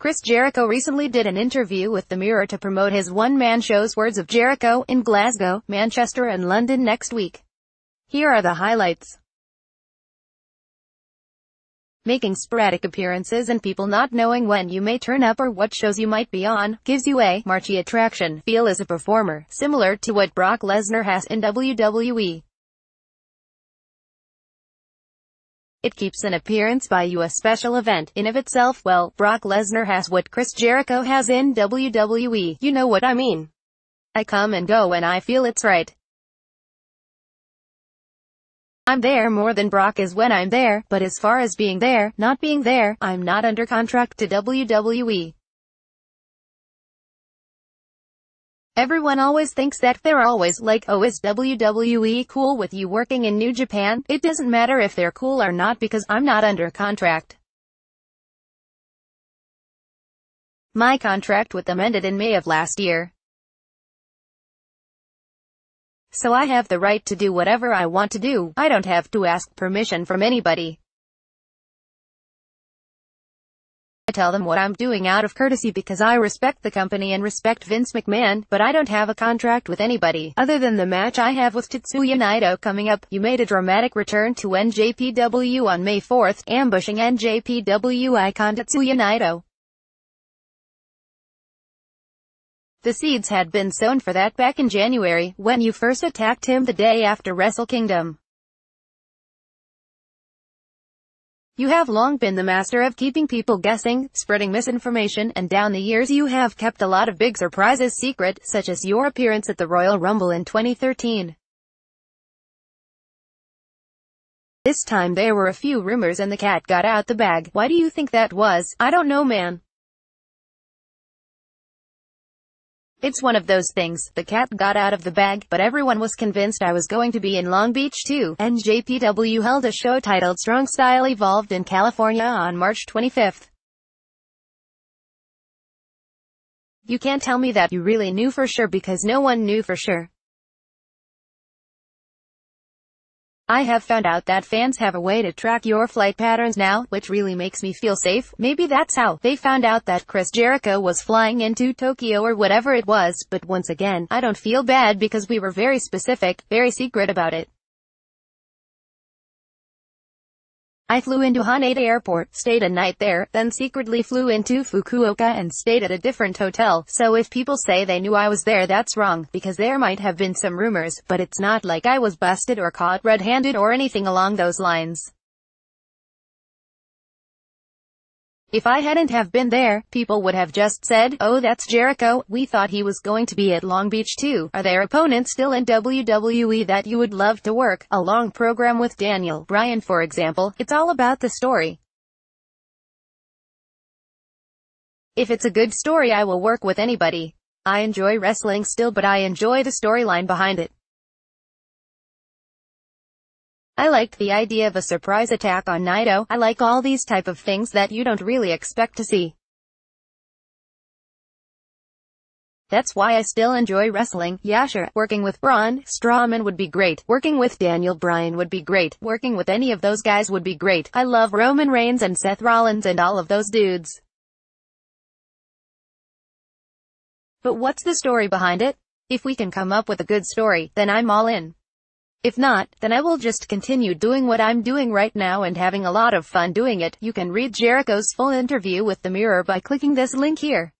Chris Jericho recently did an interview with The Mirror to promote his one-man shows Words of Jericho in Glasgow, Manchester and London next week. Here are the highlights. Making sporadic appearances and people not knowing when you may turn up or what shows you might be on, gives you a marquee attraction feel as a performer, similar to what Brock Lesnar has in WWE. It keeps an appearance by you a special event in of itself. Well, Brock Lesnar has what Chris Jericho has in WWE, you know what I mean. I come and go when I feel it's right. I'm there more than Brock is when I'm there, but as far as being there, not being there, I'm not under contract to WWE. Everyone always thinks that they're always like, oh, is WWE cool with you working in New Japan? It doesn't matter if they're cool or not because I'm not under contract. My contract with them ended in May of last year. So I have the right to do whatever I want to do. I don't have to ask permission from anybody. I tell them what I'm doing out of courtesy because I respect the company and respect Vince McMahon, but I don't have a contract with anybody, other than the match I have with Tetsuya Naito coming up. You made a dramatic return to NJPW on May 4th, ambushing NJPW icon Tetsuya Naito. The seeds had been sown for that back in January, when you first attacked him the day after Wrestle Kingdom. You have long been the master of keeping people guessing, spreading misinformation, and down the years you have kept a lot of big surprises secret, such as your appearance at the Royal Rumble in 2013. This time there were a few rumors and the cat got out the bag. Why do you think that was? I don't know, man. It's one of those things. The cat got out of the bag, but everyone was convinced I was going to be in Long Beach too. NJPW held a show titled Strong Style Evolved in California on March 25th. You can't tell me that you really knew for sure because no one knew for sure. I have found out that fans have a way to track your flight patterns now, which really makes me feel safe. Maybe that's how they found out that Chris Jericho was flying into Tokyo or whatever it was, but once again, I don't feel bad because we were very specific, very secret about it. I flew into Haneda Airport, stayed a night there, then secretly flew into Fukuoka and stayed at a different hotel. So if people say they knew I was there, that's wrong, because there might have been some rumors, but it's not like I was busted or caught red-handed or anything along those lines. If I hadn't have been there, people would have just said, oh, that's Jericho, we thought he was going to be at Long Beach too. Are there opponents still in WWE that you would love to work? A long program with Daniel Bryan, for example. It's all about the story. If it's a good story, I will work with anybody. I enjoy wrestling still, but I enjoy the storyline behind it. I liked the idea of a surprise attack on Naito. I like all these type of things that you don't really expect to see. That's why I still enjoy wrestling. Yeah, sure, working with Braun Strowman would be great. Working with Daniel Bryan would be great. Working with any of those guys would be great. I love Roman Reigns and Seth Rollins and all of those dudes. But what's the story behind it? If we can come up with a good story, then I'm all in. If not, then I will just continue doing what I'm doing right now and having a lot of fun doing it. You can read Jericho's full interview with The Mirror by clicking this link here.